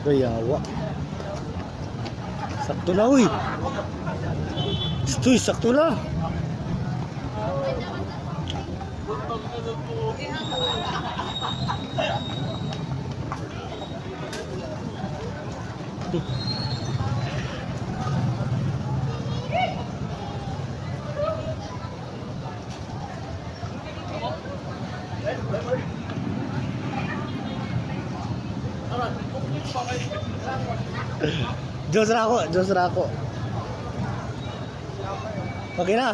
Gayawa. Sakto na, uy. Uy, sakto na. Diyos na ako. Okay na.